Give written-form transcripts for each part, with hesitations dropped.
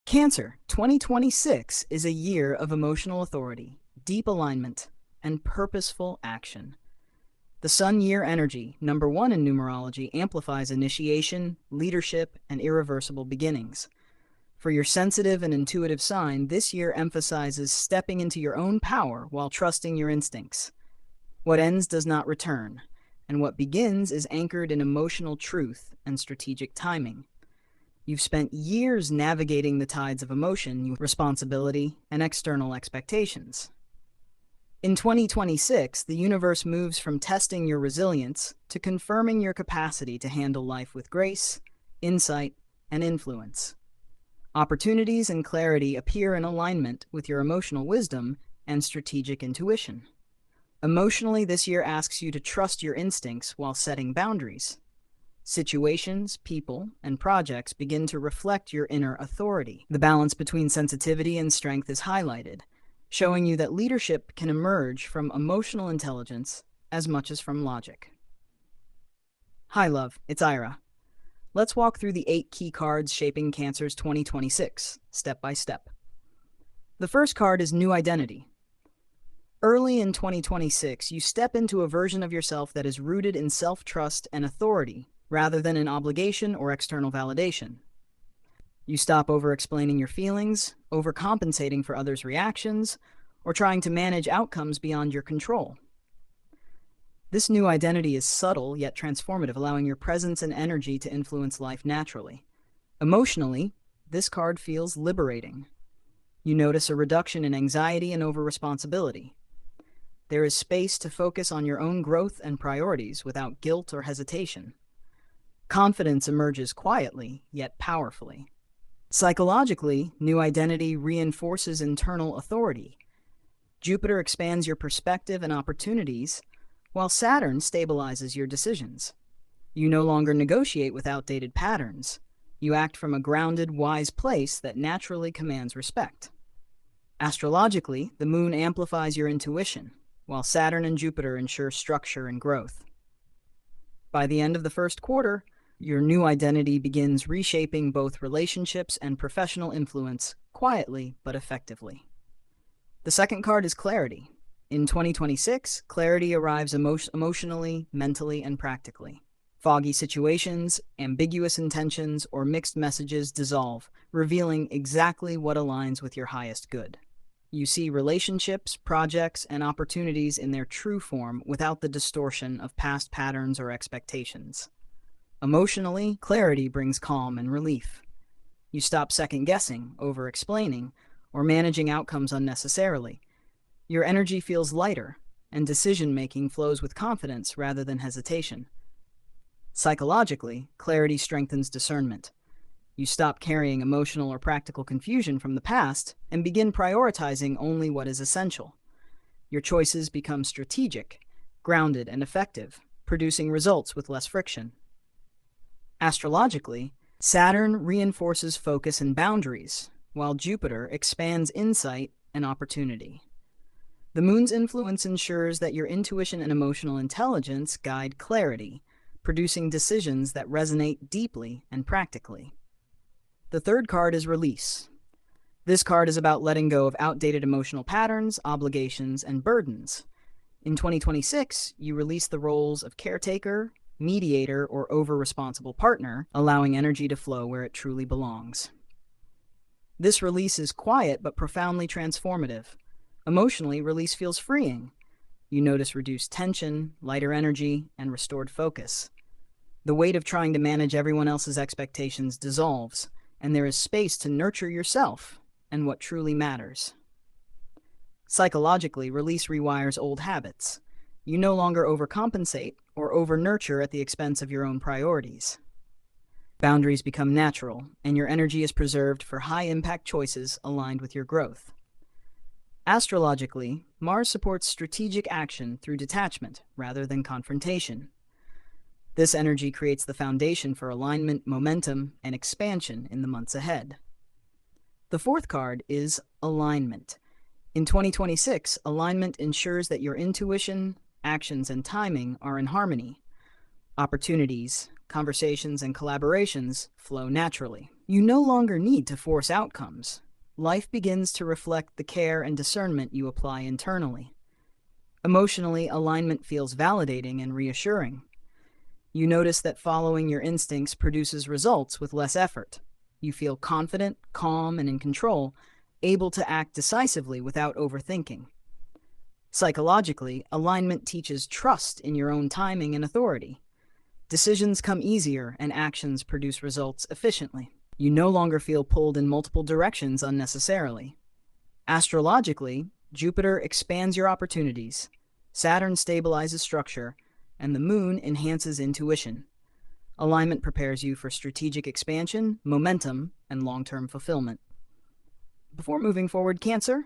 Cancer 2026 is a year of emotional authority, deep alignment, and purposeful action. The Sun Year energy, number one in numerology, amplifies initiation, leadership, and irreversible beginnings. For your sensitive and intuitive sign, this year emphasizes stepping into your own power while trusting your instincts. What ends does not return, and what begins is anchored in emotional truth and strategic timing. You've spent years navigating the tides of emotion, responsibility, and external expectations. In 2026, the universe moves from testing your resilience to confirming your capacity to handle life with grace, insight, and influence. Opportunities and clarity appear in alignment with your emotional wisdom and strategic intuition. Emotionally, this year asks you to trust your instincts while setting boundaries. Situations, people, and projects begin to reflect your inner authority. The balance between sensitivity and strength is highlighted, showing you that leadership can emerge from emotional intelligence as much as from logic. Hi, love, it's Aira. Let's walk through the 8 key cards shaping Cancer's 2026, step by step. The first card is New Identity. Early in 2026, you step into a version of yourself that is rooted in self-trust and authority, rather than in obligation or external validation. You stop over-explaining your feelings, overcompensating for others' reactions, or trying to manage outcomes beyond your control. This new identity is subtle yet transformative, allowing your presence and energy to influence life naturally. Emotionally, this card feels liberating. You notice a reduction in anxiety and over-responsibility. There is space to focus on your own growth and priorities without guilt or hesitation. Confidence emerges quietly, yet powerfully. Psychologically, New Identity reinforces internal authority. Jupiter expands your perspective and opportunities, while Saturn stabilizes your decisions. You no longer negotiate with outdated patterns. You act from a grounded, wise place that naturally commands respect. Astrologically, the Moon amplifies your intuition, while Saturn and Jupiter ensure structure and growth. By the end of the first quarter, your new identity begins reshaping both relationships and professional influence, quietly but effectively. The second card is Clarity. In 2026, clarity arrives emotionally, mentally, and practically. Foggy situations, ambiguous intentions, or mixed messages dissolve, revealing exactly what aligns with your highest good. You see relationships, projects, and opportunities in their true form without the distortion of past patterns or expectations. Emotionally, clarity brings calm and relief. You stop second-guessing, over-explaining, or managing outcomes unnecessarily. Your energy feels lighter, and decision-making flows with confidence rather than hesitation. Psychologically, clarity strengthens discernment. You stop carrying emotional or practical confusion from the past and begin prioritizing only what is essential. Your choices become strategic, grounded, and effective, producing results with less friction. Astrologically, Saturn reinforces focus and boundaries, while Jupiter expands insight and opportunity. The Moon's influence ensures that your intuition and emotional intelligence guide clarity, producing decisions that resonate deeply and practically. The third card is Release. This card is about letting go of outdated emotional patterns, obligations, and burdens. In 2026, you release the roles of caretaker, mediator, or over-responsible partner, allowing energy to flow where it truly belongs. This release is quiet but profoundly transformative. Emotionally, release feels freeing. You notice reduced tension, lighter energy, and restored focus. The weight of trying to manage everyone else's expectations dissolves, and there is space to nurture yourself and what truly matters. Psychologically, release rewires old habits. You no longer overcompensate or over-nurture at the expense of your own priorities. Boundaries become natural, and your energy is preserved for high-impact choices aligned with your growth. Astrologically, Mars supports strategic action through detachment rather than confrontation. This energy creates the foundation for alignment, momentum, and expansion in the months ahead. The fourth card is Alignment. In 2026, alignment ensures that your intuition, actions, and timing are in harmony. Opportunities, conversations, and collaborations flow naturally. You no longer need to force outcomes. Life begins to reflect the care and discernment you apply internally. Emotionally, alignment feels validating and reassuring. You notice that following your instincts produces results with less effort. You feel confident, calm, and in control, able to act decisively without overthinking. Psychologically, alignment teaches trust in your own timing and authority. Decisions come easier and actions produce results efficiently. You no longer feel pulled in multiple directions unnecessarily. Astrologically, Jupiter expands your opportunities, Saturn stabilizes structure, and the Moon enhances intuition. Alignment prepares you for strategic expansion, momentum, and long-term fulfillment. Before moving forward, Cancer,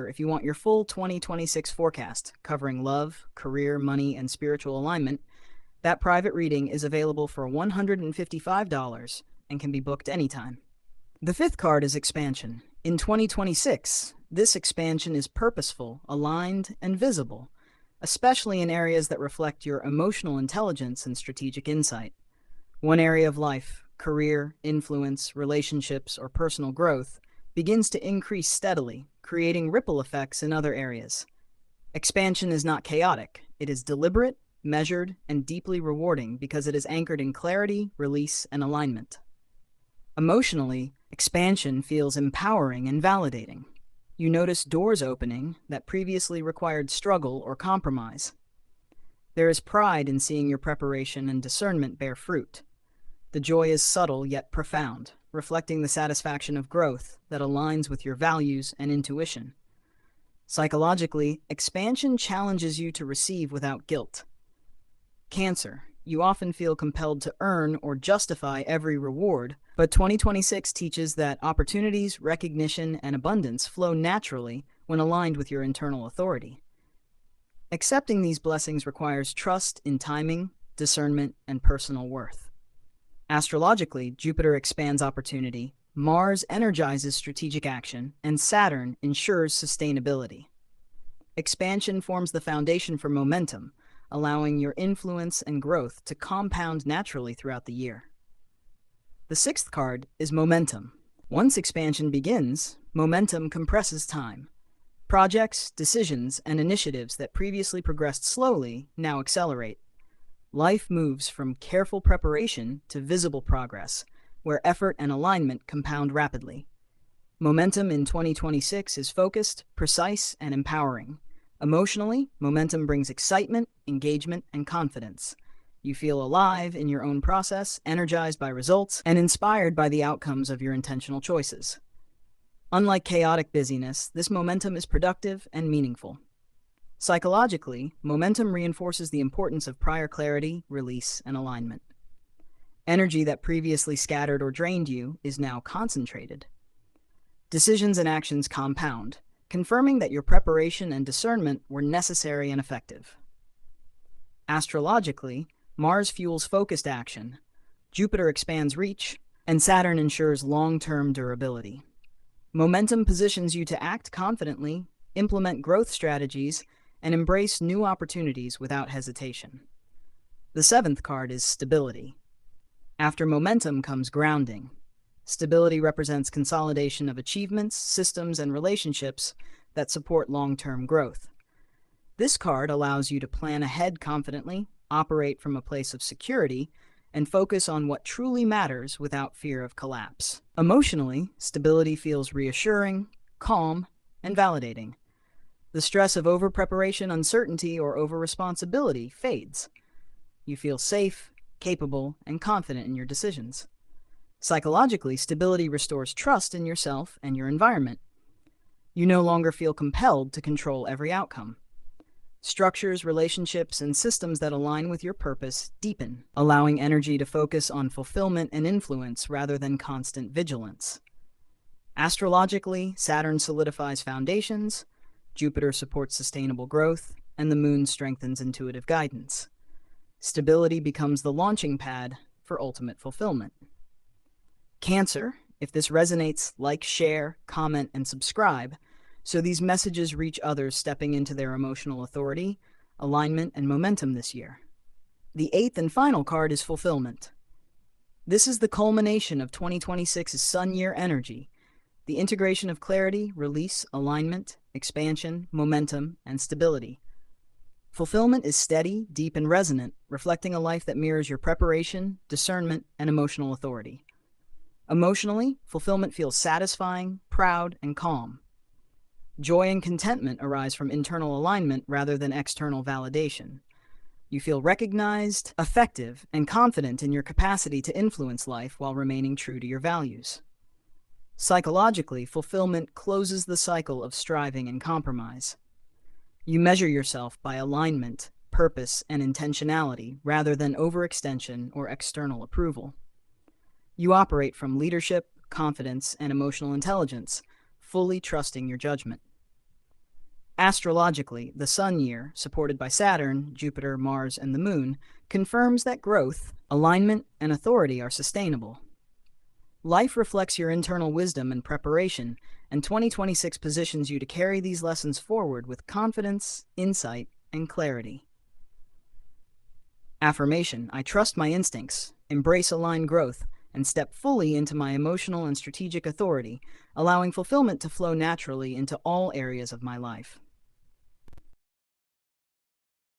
if you want your full 2026 forecast covering love, career, money, and spiritual alignment, that private reading is available for $155 and can be booked anytime. The fifth card is expansion. In 2026, this expansion is purposeful, aligned, and visible, especially in areas that reflect your emotional intelligence and strategic insight. One area of life, career, influence, relationships, or personal growth, begins to increase steadily, creating ripple effects in other areas. Expansion is not chaotic. It is deliberate, measured, and deeply rewarding because it is anchored in clarity, release, and alignment. Emotionally, expansion feels empowering and validating. You notice doors opening that previously required struggle or compromise. There is pride in seeing your preparation and discernment bear fruit. The joy is subtle yet profound, reflecting the satisfaction of growth that aligns with your values and intuition. Psychologically, expansion challenges you to receive without guilt. Cancer, you often feel compelled to earn or justify every reward, but 2026 teaches that opportunities, recognition, and abundance flow naturally when aligned with your internal authority. Accepting these blessings requires trust in timing, discernment, and personal worth. Astrologically, Jupiter expands opportunity, Mars energizes strategic action, and Saturn ensures sustainability. Expansion forms the foundation for momentum, allowing your influence and growth to compound naturally throughout the year. The sixth card is momentum. Once expansion begins, momentum compresses time. Projects, decisions, and initiatives that previously progressed slowly now accelerate. Life moves from careful preparation to visible progress, where effort and alignment compound rapidly. Momentum in 2026 is focused, precise, and empowering. Emotionally, momentum brings excitement, engagement, and confidence. You feel alive in your own process, energized by results, and inspired by the outcomes of your intentional choices. Unlike chaotic busyness, this momentum is productive and meaningful. Psychologically, momentum reinforces the importance of prior clarity, release, and alignment. Energy that previously scattered or drained you is now concentrated. Decisions and actions compound, confirming that your preparation and discernment were necessary and effective. Astrologically, Mars fuels focused action, Jupiter expands reach, and Saturn ensures long-term durability. Momentum positions you to act confidently, implement growth strategies, and embrace new opportunities without hesitation. The seventh card is stability. After momentum comes grounding. Stability represents consolidation of achievements, systems, and relationships that support long-term growth. This card allows you to plan ahead confidently, operate from a place of security, and focus on what truly matters without fear of collapse. Emotionally, stability feels reassuring, calm, and validating. The stress of over-preparation, uncertainty, or over-responsibility fades. You feel safe, capable, and confident in your decisions. Psychologically, stability restores trust in yourself and your environment. You no longer feel compelled to control every outcome. Structures, relationships, and systems that align with your purpose deepen, allowing energy to focus on fulfillment and influence rather than constant vigilance. Astrologically, Saturn solidifies foundations, Jupiter supports sustainable growth, and the Moon strengthens intuitive guidance. Stability becomes the launching pad for ultimate fulfillment. Cancer, if this resonates, like, share, comment, and subscribe, so these messages reach others stepping into their emotional authority, alignment, and momentum this year. The eighth and final card is fulfillment. This is the culmination of 2026's Sun Year energy, the integration of clarity, release, alignment, expansion, momentum, and stability. Fulfillment is steady, deep, and resonant, reflecting a life that mirrors your preparation, discernment, and emotional authority. Emotionally, fulfillment feels satisfying, proud, and calm. Joy and contentment arise from internal alignment rather than external validation. You feel recognized, effective, and confident in your capacity to influence life while remaining true to your values. Psychologically, fulfillment closes the cycle of striving and compromise. You measure yourself by alignment, purpose, and intentionality rather than overextension or external approval. You operate from leadership, confidence, and emotional intelligence, fully trusting your judgment. Astrologically, the Sun year, supported by Saturn, Jupiter, Mars, and the Moon, confirms that growth, alignment, and authority are sustainable. Life reflects your internal wisdom and preparation, and 2026 positions you to carry these lessons forward with confidence, insight, and clarity. Affirmation: I trust my instincts, embrace aligned growth, and step fully into my emotional and strategic authority, allowing fulfillment to flow naturally into all areas of my life.